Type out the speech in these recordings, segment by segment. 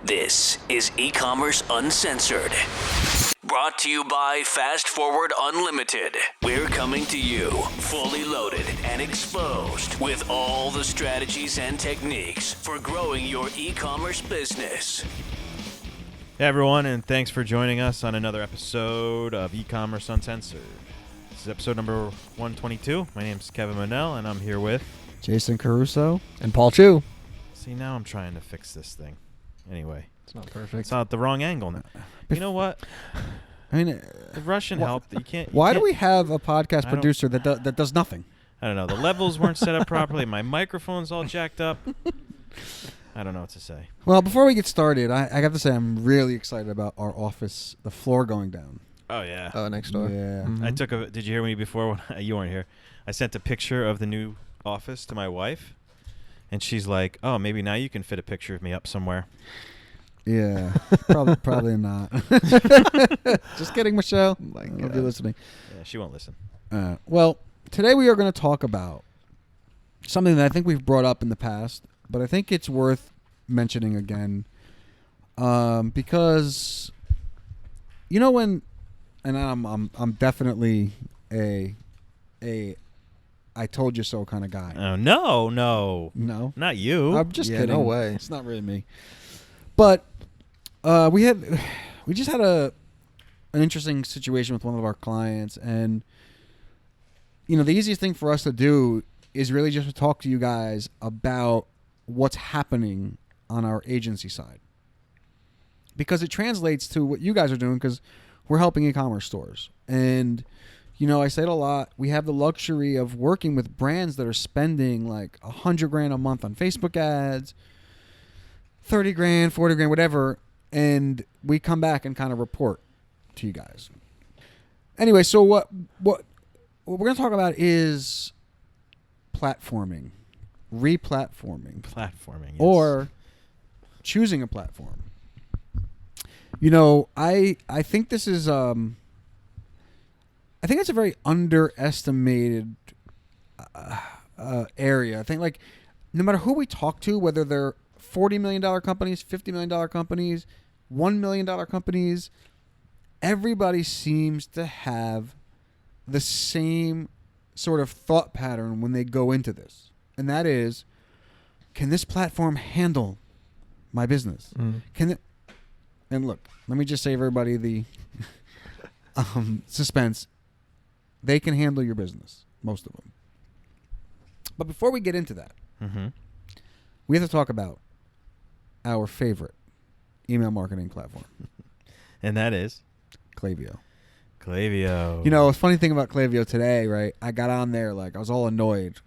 This is eCommerce Uncensored. Brought to you by Fast Forward Unlimited. We're coming to you fully loaded and exposed with all the strategies and techniques for growing your e-commerce business. Hey everyone, and thanks for joining us on another episode of eCommerce Uncensored. This is episode number 122. My name's Kevin Monell, and I'm here with Jason Caruso and Paul Chu. See, now I'm trying to fix this thing. Anyway, it's not perfect. It's not the wrong angle now. You know what? I mean, the Russian helped. You can't. Why do we have a podcast producer that does nothing? I don't know. The levels weren't set up properly. My microphone's all jacked up. I don't know what to say. Well, before we get started, I have to say I'm really excited about our office, the floor going down. Oh, yeah. Oh, next door. Yeah. Mm-hmm. Did you hear me before when you weren't here? I sent a picture of the new office to my wife, and she's like, oh, maybe now you can fit a picture of me up somewhere. Yeah, probably not. Just kidding, Michelle. I'll be listening. Yeah, she won't listen. Well, today we are going to talk about something that I think we've brought up in the past, but I think it's worth mentioning again, because you know when, and I'm definitely a I told you so kind of guy. Oh no, not you. I'm just kidding. No way. It's not really me. But we just had an interesting situation with one of our clients, and you know the easiest thing for us to do is really just to talk to you guys about what's happening on our agency side, because it translates to what you guys are doing, because we're helping e-commerce stores. And you know, I say it a lot, we have the luxury of working with brands that are spending like $100,000 a month on Facebook ads, 30 grand, 40 grand, whatever, and we come back and kind of report to you guys. Anyway, so what we're going to talk about is platforming, replatforming, yes. or choosing a platform. You know, I think this is I think it's a very underestimated area. I think like no matter who we talk to, whether they're $40 million companies, $50 million companies, $1 million companies, everybody seems to have the same sort of thought pattern when they go into this. And that is, can this platform handle my business? Mm. And look, let me just save everybody the suspense. They can handle your business, most of them. But before we get into that, we have to talk about our favorite email marketing platform. And that is? Klaviyo. You know, a funny thing about Klaviyo today, right? I got on there, like, I was all annoyed.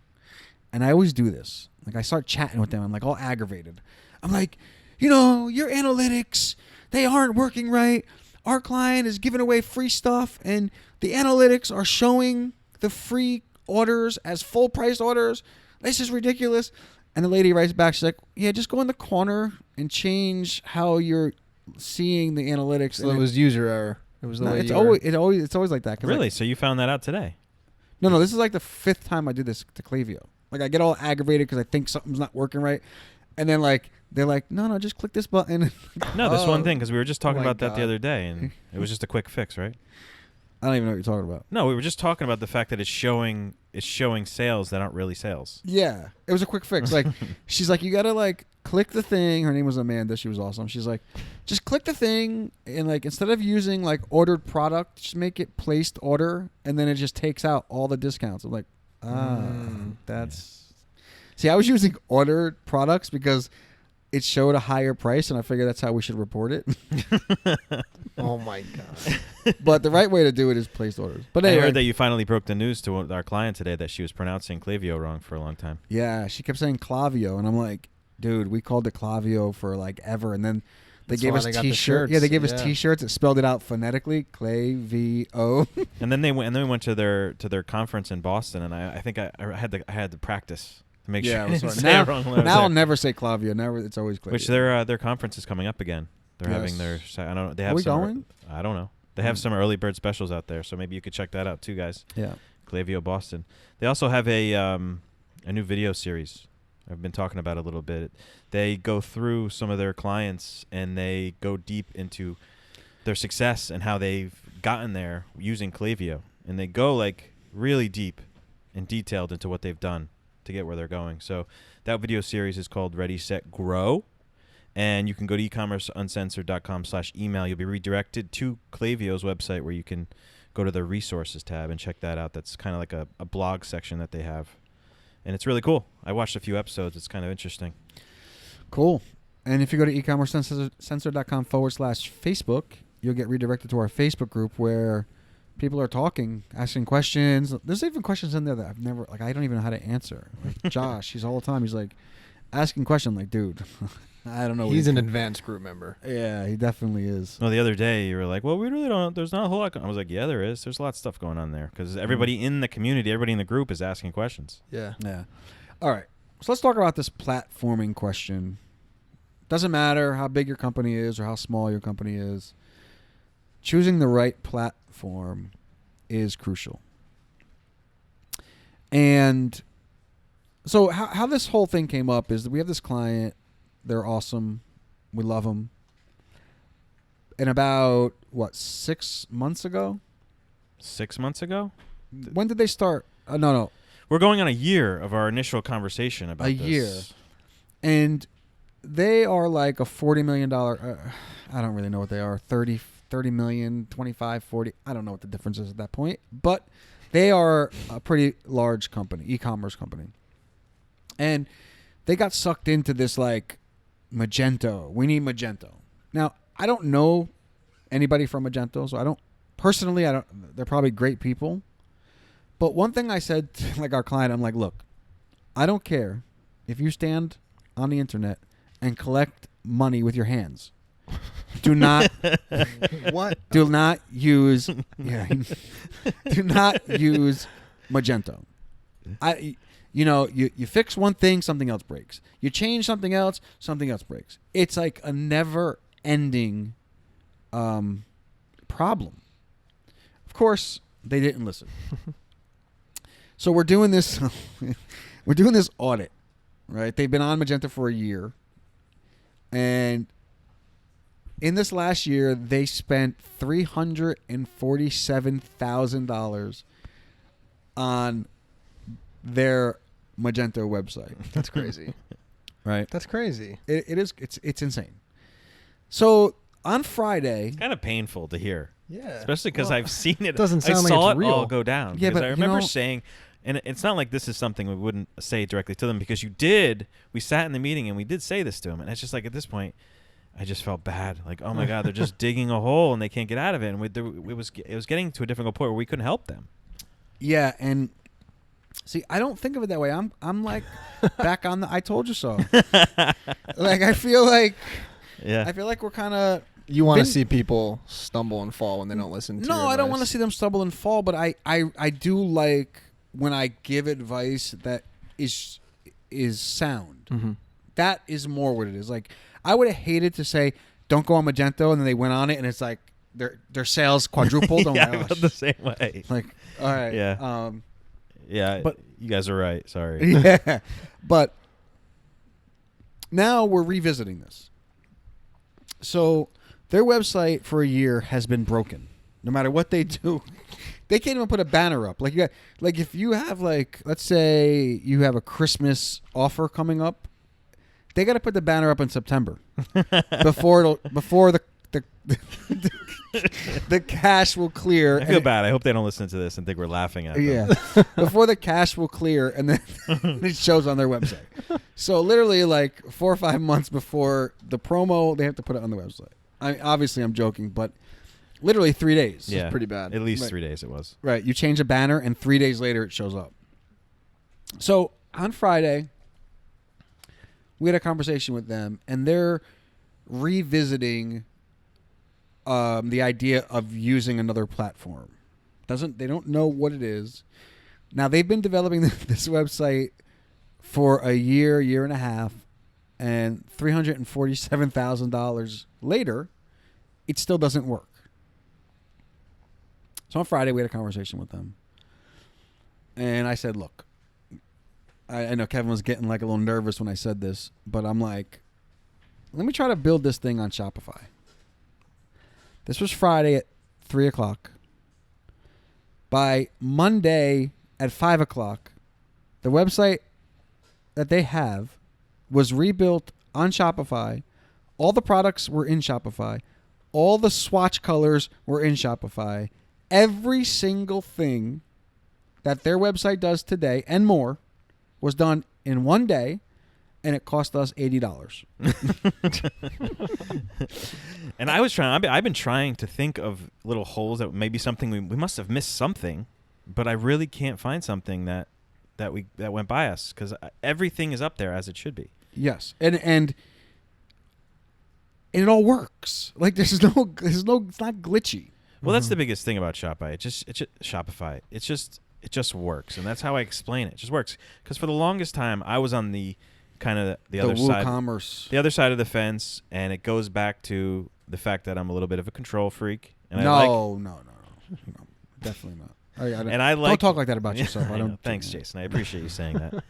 And I always do this. Like, I start chatting with them. I'm, like, all aggravated. I'm like, you know, your analytics, they aren't working right. Our client is giving away free stuff, and the analytics are showing the free orders as full-priced orders. This is ridiculous. And the lady writes back, she's like, yeah, just go in the corner and change how you're seeing the analytics. So it was user error. It was the way it's always like that. Really? Like, so you found that out today? No, this is like the 5th time I do this to Klaviyo. Like, I get all aggravated because I think something's not working right. And then, like, they're like, no, just click this button. No, this one thing, because we were just talking about that the God. other day, and it was just a quick fix, right? I don't even know what you're talking about. No, we were just talking about the fact that it's showing sales that aren't really sales. Yeah, it was a quick fix. Like, she's like, you got to, like, click the thing. Her name was Amanda. She was awesome. She's like, just click the thing, and, like, instead of using, like, ordered product, just make it placed order, and then it just takes out all the discounts. I'm like, that's... Yeah. See, I was using ordered products because it showed a higher price, and I figured that's how we should report it. Oh, my God. But the right way to do it is placed orders. But anyway, I heard that you finally broke the news to our client today that she was pronouncing Klaviyo wrong for a long time. Yeah, she kept saying Klaviyo, and I'm like, dude, we called it Klaviyo for, like, ever, and then they gave us T-shirts. Yeah, they gave us T-shirts that spelled it out phonetically, Klaviyo. And then we went to their conference in Boston, and I think I had to practice. To make sure I didn't say it wrong. Now I'll never say Klaviyo. Never, it's always Klaviyo. Which their conference is coming up again. They're having their. I don't know. They have. Are we going? I don't know. They have some early bird specials out there, so maybe you could check that out too, guys. Yeah. Klaviyo Boston. They also have a new video series I've been talking about it a little bit. They go through some of their clients and they go deep into their success and how they've gotten there using Klaviyo. And they go like really deep and detailed into what they've done to get where they're going. So that video series is called Ready, Set, Grow. And you can go to ecommerceuncensored.com/email. You'll be redirected to Klaviyo's website where you can go to the resources tab and check that out. That's kind of like a blog section that they have. And it's really cool. I watched a few episodes. It's kind of interesting. Cool. And if you go to ecommerceuncensored.com/Facebook, you'll get redirected to our Facebook group where people are talking, asking questions. There's even questions in there that I've never, like, I don't even know how to answer. Like Josh, he's all the time, he's like asking questions. Like, dude, I don't know. He's an advanced group member. Yeah, he definitely is. Well, the other day you were like, well, we really don't, there's not a whole lot. I was like, yeah, there is. There's a lot of stuff going on there because everybody in the community, everybody in the group is asking questions. Yeah. Yeah. All right. So let's talk about this platforming question. Doesn't matter how big your company is or how small your company is. Choosing the right platform is crucial. And so how this whole thing came up is that we have this client. They're awesome. We love them. And about, 6 months ago? 6 months ago? When did they start? No. We're going on a year of our initial conversation about A this. year. And they are like a $40 million. I don't really know what they are. 30 million, 25, 40. I don't know what the difference is at that point. But they are a pretty large company, e-commerce company. And they got sucked into this like Magento. We need Magento. Now, I don't know anybody from Magento, so I don't. They're probably great people. But one thing I said to like our client, I'm like, look, I don't care if you stand on the internet and collect money with your hands. Do not What? do not use do not use Magento. You fix one thing, something else breaks. You change something else breaks. It's like a never ending problem. Of course, they didn't listen. So we're doing this audit, right? They've been on Magento for a year. And in this last year, they spent $347,000 on their Magento website. That's crazy. Right? That's crazy. It is. It's insane. So on Friday, It's kind of painful to hear. Yeah. Especially because I've seen it. Doesn't I sound like saw it's it all real. go down. Yeah, Because but I you remember know- saying, and it's not like this is something we wouldn't say directly to them because we sat in the meeting and we did say this to them. And it's just like at this point, I just felt bad. Like, oh my God, they're just digging a hole and they can't get out of it. And it was getting to a difficult point where we couldn't help them. yeah, and see, I don't think of it that way. I'm like back on the I told you so. Like I feel like Yeah. we're kind of. You want to Vin- see people stumble and fall when they don't listen to No, your I don't want to advice. see them stumble and fall, but I do like when I give advice that is sound. Mhm. That is more what it is. Like I would have hated to say don't go on Magento, and then they went on it, and it's like their sales quadrupled. Oh yeah, my I gosh! felt the same way. Like all right, Yeah. Yeah, but- you guys are right. Sorry. yeah, but now we're revisiting this. So their website for a year has been broken. No matter what they do, they can't even put a banner up. Like if you have let's say you have a Christmas offer coming up, they got to put the banner up in September before the the cash will clear. I feel bad. I hope they don't listen to this and think we're laughing at them. Yeah, before the cash will clear, and then it shows on their website. So literally, like 4 or 5 months before the promo, they have to put it on the website. Obviously, I'm joking, but literally 3 days. Yeah. pretty bad. At least Right. 3 days it was. Right. You change a banner, and 3 days later, it shows up. So on Friday, we had a conversation with them, and they're revisiting the idea of using another platform. They don't know what it is. Now they've been developing this website for a year and a half, and $347,000 later, it still doesn't work. So on Friday we had a conversation with them, and I said, "Look, I know Kevin was getting like a little nervous when I said this, but I'm like, let me try to build this thing on Shopify. This was Friday at 3:00. By Monday at 5:00, the website that they have was rebuilt on Shopify. All the products were in Shopify. All the swatch colors were in Shopify. Every single thing that their website does today and more was done in one day, and it cost us $80. And I was trying. I've been trying to think of little holes that maybe something we must have missed something, but I really can't find something that went by us because everything is up there as it should be. Yes, and it all works. Like there's no, it's not glitchy. Well, that's the biggest thing about Shopify. It just Shopify. It just works, and that's how I explain it. It just works because for the longest time I was on the kind of the other side, WooCommerce. the other side of the fence, and it goes back to the fact that I'm a little bit of a control freak. And No, definitely not. Don't talk like that about Yeah, yourself. I don't. Thanks, Jason. I appreciate you saying that.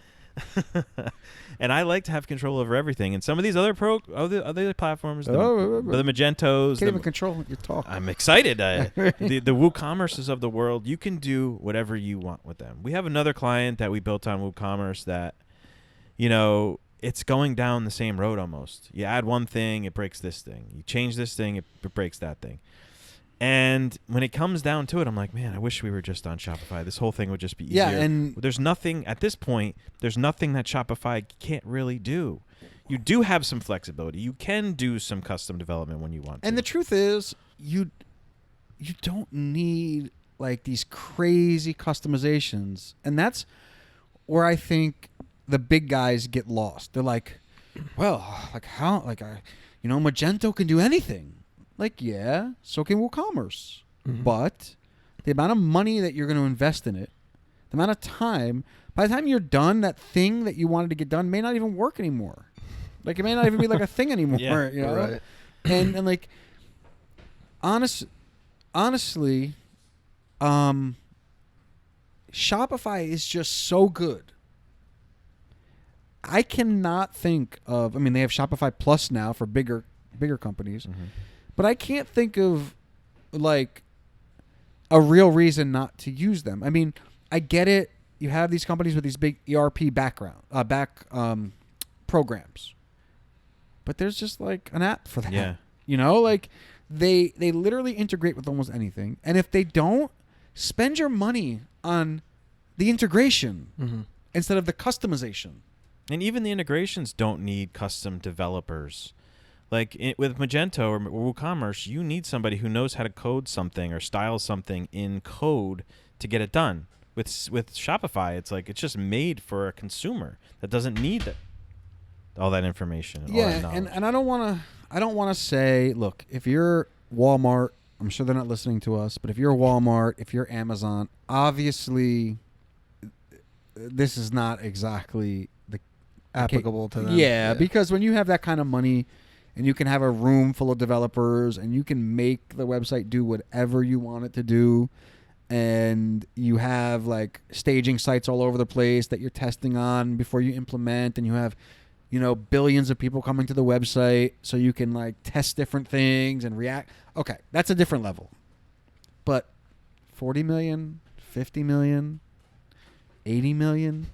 And I like to have control over everything. And some of these other other platforms, the Magentos, Can't even control what you're talking. I'm excited. The WooCommerces of the world, you can do whatever you want with them. We have another client that we built on WooCommerce that, it's going down the same road almost. You add one thing, it breaks this thing. You change this thing, it breaks that thing. And when it comes down to it, I'm like, man, I wish we were just on Shopify. This whole thing would just be easier. Yeah, and there's nothing at this point. There's nothing that Shopify can't really do. You do have some flexibility. You can do some custom development when you want to. And the truth is, you don't need like these crazy customizations, and that's where I think the big guys get lost. They're like, well, like how, like Magento can do anything. Like, yeah, so can WooCommerce. Mm-hmm. But the amount of money that you're going to invest in it, the amount of time, by the time you're done, that thing that you wanted to get done may not even work anymore. Like, it may not even be like a thing anymore. Yeah, you know? right. And like, honestly, Shopify is just so good. I cannot think of, they have Shopify Plus now for bigger companies. Mm-hmm. But I can't think of, like, a real reason not to use them. I mean, I get it. You have these companies with these big ERP programs. But there's just, like, an app for that. Yeah. Like, they literally integrate with almost anything. And if they don't, spend your money on the integration instead of the customization. And even the integrations don't need custom developers. Like with Magento or WooCommerce, you need somebody who knows how to code something or style something in code to get it done. With Shopify, it's like it's just made for a consumer that doesn't need all that information. And all that knowledge. and I don't want to say, look, if you're Walmart, I'm sure they're not listening to us, but if you're Walmart, if you're Amazon, obviously this is not exactly applicable to them. Yeah, because when you have that kind of money and you can have a room full of developers and you can make the website do whatever you want it to do, and you have like staging sites all over the place that you're testing on before you implement, and you have billions of people coming to the website so you can like test different things and react. Okay, that's a different level. But 40 million, 50 million, 80 million,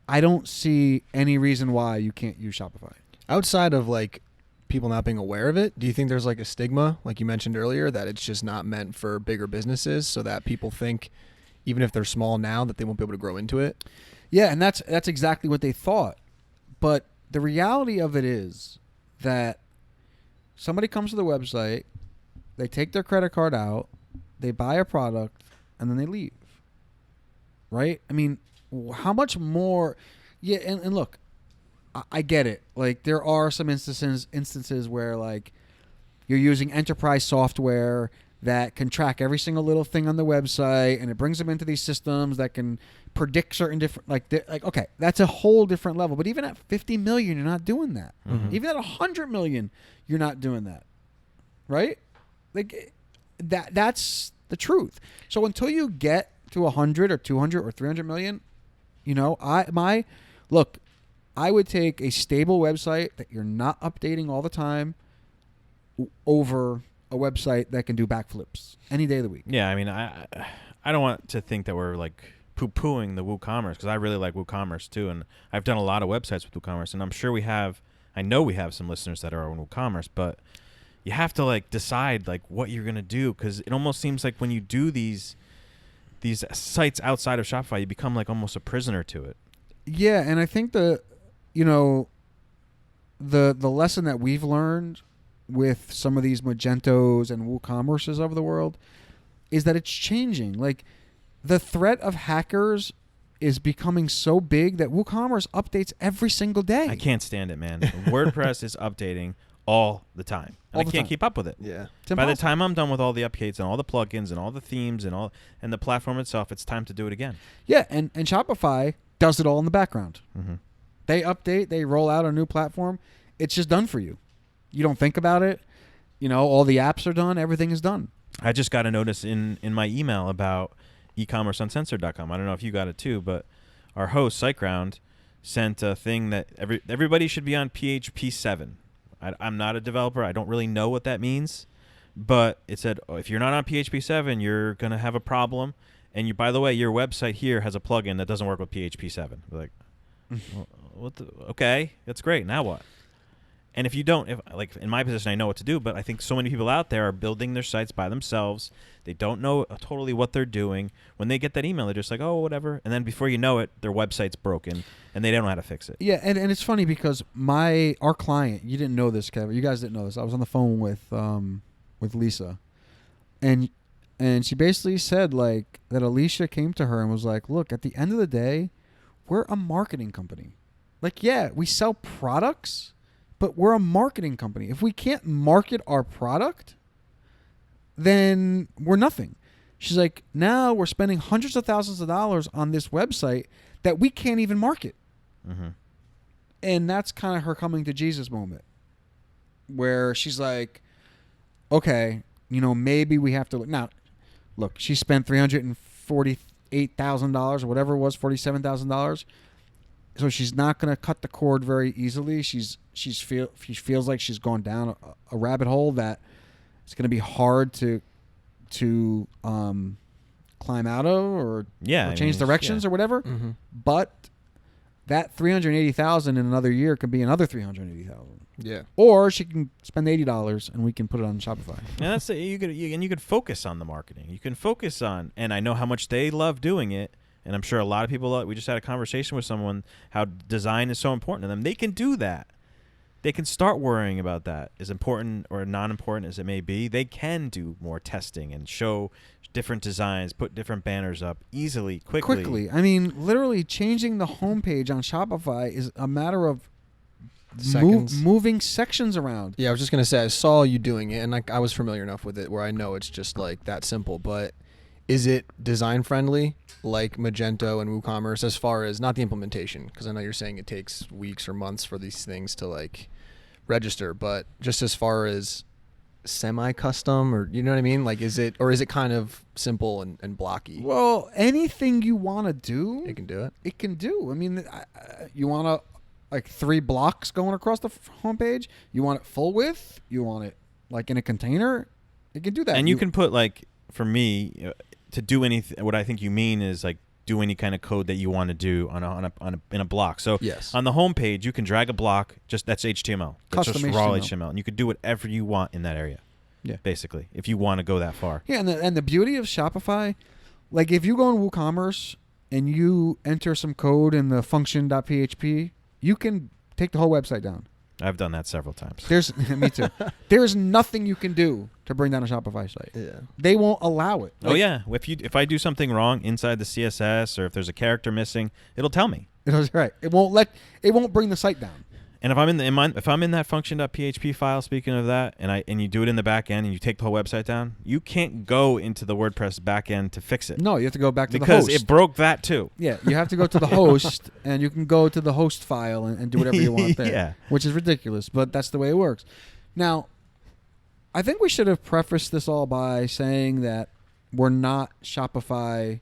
I don't see any reason why you can't use Shopify. Outside of like people not being aware of it, do you think there's like a stigma, like you mentioned earlier, that it's just not meant for bigger businesses, so that people think even if they're small now that they won't be able to grow into it? Yeah, and that's exactly what they thought. But the reality of it is that somebody comes to the website, they take their credit card out, they buy a product, and then they leave. Right? I mean, how much more? Yeah, and look, I get it. Like, there are some instances where, like, you're using enterprise software that can track every single little thing on the website, and it brings them into these systems that can predict certain different, like okay, that's a whole different level. But even at 50 million, you're not doing that. Mm-hmm. Even at 100 million, you're not doing that. Right? Like, that's the truth. So until you get to 100 or 200 or 300 million, You know, I would take a stable website that you're not updating all the time over a website that can do backflips any day of the week. Yeah, I mean, I don't want to think that we're like poo-pooing the WooCommerce, because I really like WooCommerce too, and I've done a lot of websites with WooCommerce, and I'm sure I know we have some listeners that are on WooCommerce, but you have to like decide like what you're gonna do, because it almost seems like when you do these sites outside of Shopify, you become like almost a prisoner to it. Yeah, and I think the lesson that we've learned with some of these Magentos and WooCommerces of the world is that it's changing. Like, the threat of hackers is becoming so big that WooCommerce updates every single day. I can't stand it, man. WordPress is updating all the time. And I can't keep up with it. Yeah. By the time I'm done with all the updates and all the plugins and all the themes and the platform itself, it's time to do it again. Yeah, and Shopify does it all in the background. Mm-hmm. They update, they roll out a new platform. It's just done for you. You don't think about it. You know, all the apps are done. Everything is done. I just got a notice in my email about eCommerceUncensored.com. I don't know if you got it too, but our host, SiteGround, sent a thing that everybody should be on PHP 7. I'm not a developer. I don't really know what that means, but it said, if you're not on PHP 7, you're going to have a problem. And by the way, your website here has a plugin that doesn't work with PHP 7. We're like, well, okay, that's great. Now what? And if you don't, like in my position, I know what to do, but I think so many people out there are building their sites by themselves. They don't know totally what they're doing. When they get that email, they're just like, oh, whatever. And then before you know it, their website's broken, and they don't know how to fix it. Yeah, and it's funny because our client, you didn't know this, Kevin. You guys didn't know this. I was on the phone with Lisa, and she basically said like that Alicia came to her and was like, look, at the end of the day, we're a marketing company. Like, yeah, we sell products, but we're a marketing company. If we can't market our product, then we're nothing. She's like, now we're spending hundreds of thousands of dollars on this website that we can't even market. Mm-hmm. And that's kind of her coming to Jesus moment, where she's like, okay, maybe we have to look. Now, look, she spent $348,000 or whatever it was, $47,000. So she's not going to cut the cord very easily. She feels like she's gone down a rabbit hole that it's going to be hard to climb out of or change directions or whatever. Mm-hmm. But that $380,000 in another year could be another $380,000. Yeah. Or she can spend $80 and we can put it on Shopify. And that's it. You could focus on the marketing. You can focus on, and I know how much they love doing it. And I'm sure a lot of people, we just had a conversation with someone, how design is so important to them. They can do that. They can start worrying about that, as important or non-important as it may be. They can do more testing and show different designs, put different banners up easily, quickly. I mean, literally changing the homepage on Shopify is a matter of moving sections around. Yeah, I was just going to say, I saw you doing it, and I was familiar enough with it where I know it's just like that simple, but is it design friendly like Magento and WooCommerce as far as not the implementation? Because I know you're saying it takes weeks or months for these things to like register, but just as far as semi-custom, or you know what I mean? Like, is it kind of simple and blocky? Well, anything you want to do, it can do it. It can do. I mean, you want to like 3 blocks going across the homepage. You want it full width. You want it like in a container. It can do that. And you can put like, for me, to do anything, what I think you mean is like do any kind of code that you want to do in a block. So yes. On the home page, you can drag a block. That's HTML. That's Custom just raw HTML. HTML, and you could do whatever you want in that area. Yeah, basically, if you want to go that far. Yeah, and the beauty of Shopify, like if you go on WooCommerce and you enter some code in the function.php, you can take the whole website down. I've done that several times. Me too. There's nothing you can do to bring down a Shopify site. Yeah. They won't allow it. Oh yeah. If I do something wrong inside the CSS, or if there's a character missing, it'll tell me. Right. It won't bring the site down. And if I'm in that function.php file, speaking of that, and you do it in the back end and you take the whole website down, you can't go into the WordPress back end to fix it. No, you have to go back to the host. Because it broke that too. Yeah, you have to go to the host, and you can go to the host file and do whatever you want there. Yeah. Which is ridiculous, but that's the way it works. Now, I think we should have prefaced this all by saying that we're not Shopify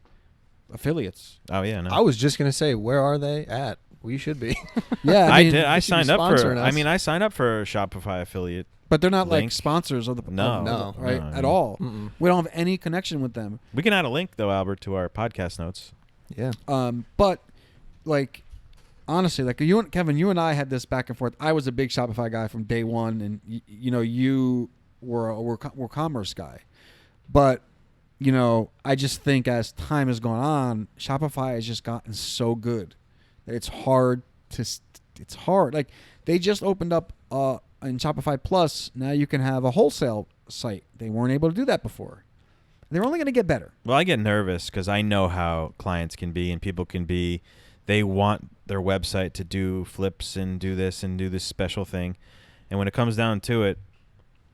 affiliates. Oh yeah, no. I was just gonna say, where are they at? We should be. Yeah, I mean, did. I they should be signed up for. sponsoring I us. mean, I signed up for a Shopify affiliate. but they're not like link. sponsors of the No, No. right no, at no. all. Mm-mm. We don't have any connection with them. We can add a link though, Albert, to our podcast notes. Yeah. But like honestly, like you and Kevin, you and I had this back and forth. I was a big Shopify guy from day one, and you were a WooCommerce guy. But I just think as time has gone on, Shopify has just gotten so good that it's hard. Like they just opened up in Shopify Plus. Now you can have a wholesale site. They weren't able to do that before. They're only going to get better. Well, I get nervous because I know how clients can be and people can be. They want their website to do flips and do this special thing, and when it comes down to it,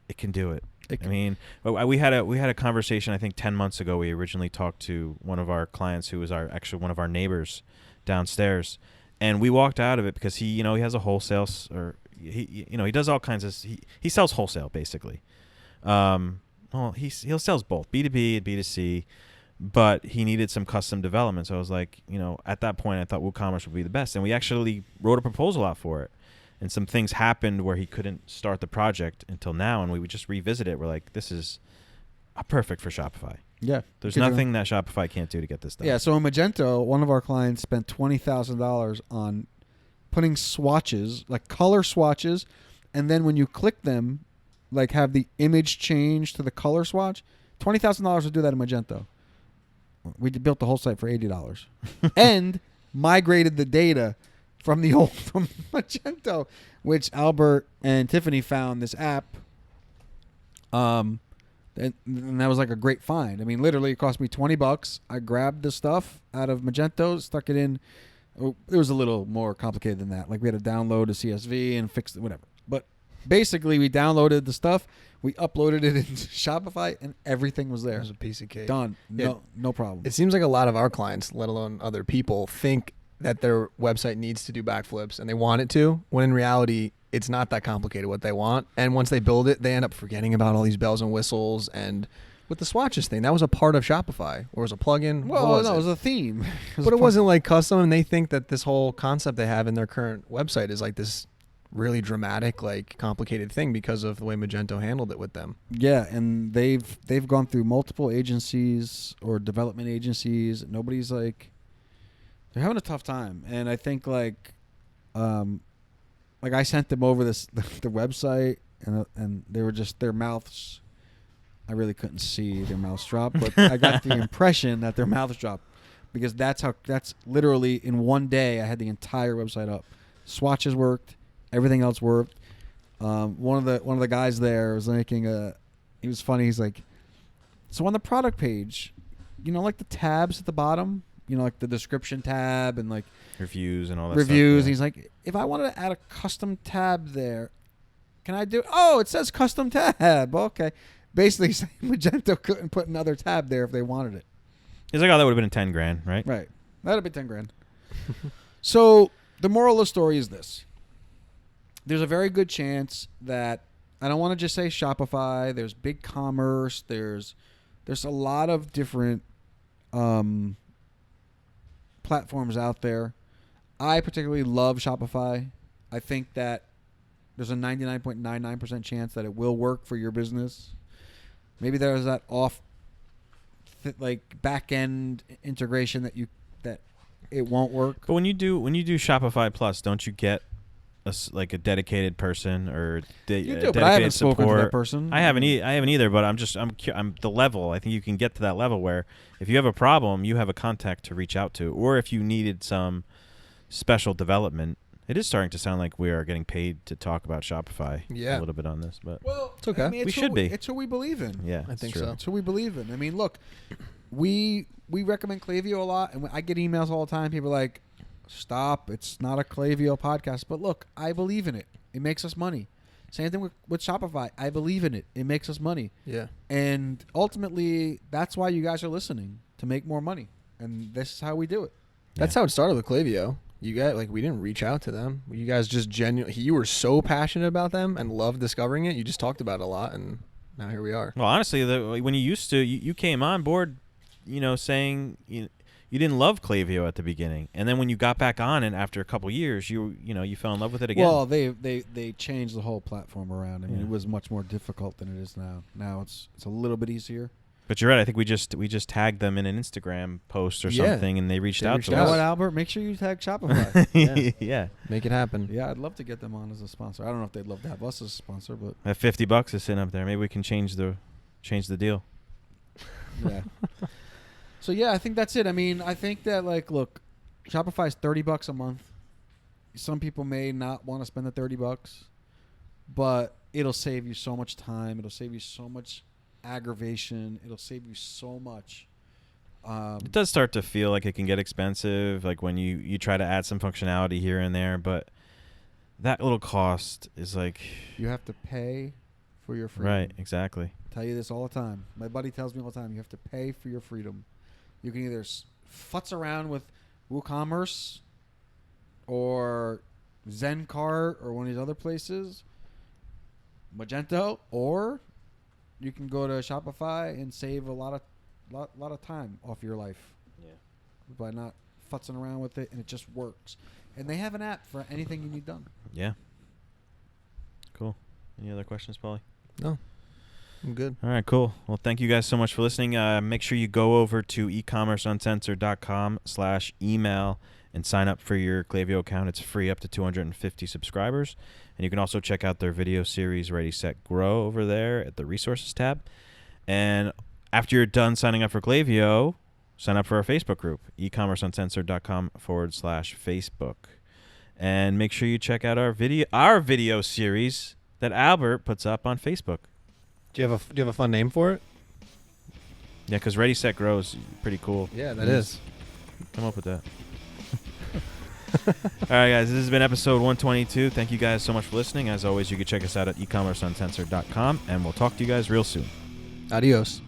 it can do it. I mean, we had a conversation. I think 10 months ago. We originally talked to one of our clients who was actually one of our neighbors downstairs, and we walked out of it because he has a wholesale he does all kinds of he sells wholesale basically. Well, he sells both B2B and B2C, but he needed some custom development. So I was like, at that point, I thought WooCommerce would be the best, and we actually wrote a proposal out for it. And some things happened where he couldn't start the project until now, and we would just revisit it. We're like, this is perfect for Shopify. Yeah. There's nothing that Shopify can't do to get this done. Yeah, so in Magento, one of our clients spent $20,000 on putting swatches, like color swatches, and then when you click them, like have the image change to the color swatch. $20,000 to do that in Magento. We built the whole site for $80 and migrated the data from Magento, which Albert and Tiffany found this app. And that was like a great find. I mean, literally, it cost me $20. I grabbed the stuff out of Magento, stuck it in. It was a little more complicated than that. Like we had to download a CSV and fix it, whatever. But basically, we downloaded the stuff, we uploaded it into Shopify, and everything was there. It was a piece of cake. Done. No problem. It seems like a lot of our clients, let alone other people, think that their website needs to do backflips and they want it to, when in reality, it's not that complicated what they want. And once they build it, they end up forgetting about all these bells and whistles. And with the swatches thing, that was a part of Shopify, or was a plugin? Well, no, it was a theme. But it wasn't like custom, and they think that this whole concept they have in their current website is like this really dramatic, like complicated thing because of the way Magento handled it with them. Yeah, and they've gone through multiple agencies or development agencies. Nobody's like, they're having a tough time. And I think like I sent them over the website, and they were just, their mouths, I really couldn't see their mouths drop, but I got the impression that their mouths dropped, because that's literally in one day I had the entire website up. Swatches worked, everything else worked. One of the guys there was he was funny. He's like, so on the product page, like the tabs at the bottom, like the description tab and like Reviews and all that reviews. stuff. He's like, if I wanted to add a custom tab there, can I do it? Oh, it says custom tab. Okay. Basically, Magento couldn't put another tab there if they wanted it. He's like, oh, that would have been $10,000, right? Right. That'd be $10,000. So the moral of the story is this. There's a very good chance that, I don't want to just say Shopify, there's BigCommerce, there's a lot of different platforms out there. I particularly love Shopify. I think that there's a 99.99% chance that it will work for your business. Maybe there's that back end integration that it won't work. But when you do Shopify Plus, don't you get a dedicated person or you do, but I haven't spoken to that person. I haven't either. But I'm the level. I think you can get to that level where if you have a problem, you have a contact to reach out to, or if you needed some special development. It is starting to sound like we are getting paid to talk about Shopify a little bit on this, but well, it's okay. I mean, we should be. It's who we believe in. Yeah, I think true. so. It's who we believe in. I mean, look, we recommend Klaviyo a lot, and I get emails all the time. People are like, stop, it's not a Klaviyo podcast. But look, I believe in it. It makes us money. Same thing with Shopify. I believe in it. It makes us money. Yeah. And ultimately, that's why you guys are listening, to make more money. And this is how we do it. That's how it started with Klaviyo. You guys, we didn't reach out to them. You guys just you were so passionate about them and loved discovering it. You just talked about it a lot, and now here we are. Well, honestly, when you used to, you came on board, saying, you didn't love Klaviyo at the beginning, and then when you got back on it after a couple years, you fell in love with it again. Well, they changed the whole platform around. I mean, Yeah. it was much more difficult than it is now. Now it's a little bit easier. But you're right. I think we just tagged them in an Instagram post or Yeah. something, and they reached out to You know us. what, Albert? Make sure you tag Shopify. Yeah. Make it happen. Yeah, I'd love to get them on as a sponsor. I don't know if they'd love to have us as a sponsor, but That $50 is sitting up there. Maybe we can change the deal. yeah. So yeah, I think that's it. I mean, I think that look, Shopify is $30 a month. Some people may not want to spend the $30, but it'll save you so much time. It'll save you so much aggravation. It'll save you so much. It does start to feel like it can get expensive, like when you try to add some functionality here and there, but that little cost is like... You have to pay for your freedom. Right, exactly. I tell you this all the time. My buddy tells me all the time, you have to pay for your freedom. You can either futz around with WooCommerce or ZenCart or one of these other places, Magento, or you can go to Shopify and save a lot of time off your life. Yeah. By not futzing around with it, and it just works. And they have an app for anything you need done. Yeah. Cool. Any other questions, Paulie? No, I'm good. All right, cool. Well, thank you guys so much for listening. Make sure you go over to ecommerceuncensored.com/email and sign up for your Klaviyo account. It's free up to 250 subscribers. And you can also check out their video series, Ready, Set, Grow, over there at the Resources tab. And after you're done signing up for Klaviyo, sign up for our Facebook group, ecommerceuncensored.com/Facebook. And make sure you check out our video series that Albert puts up on Facebook. Do you have a fun name for it? Yeah, because Ready, Set, Grow is pretty cool. Yeah, that is. Come up with that. All right, guys, this has been episode 122. Thank you guys so much for listening. As always, you can check us out at ecommerceuncensored.com, and we'll talk to you guys real soon. Adios.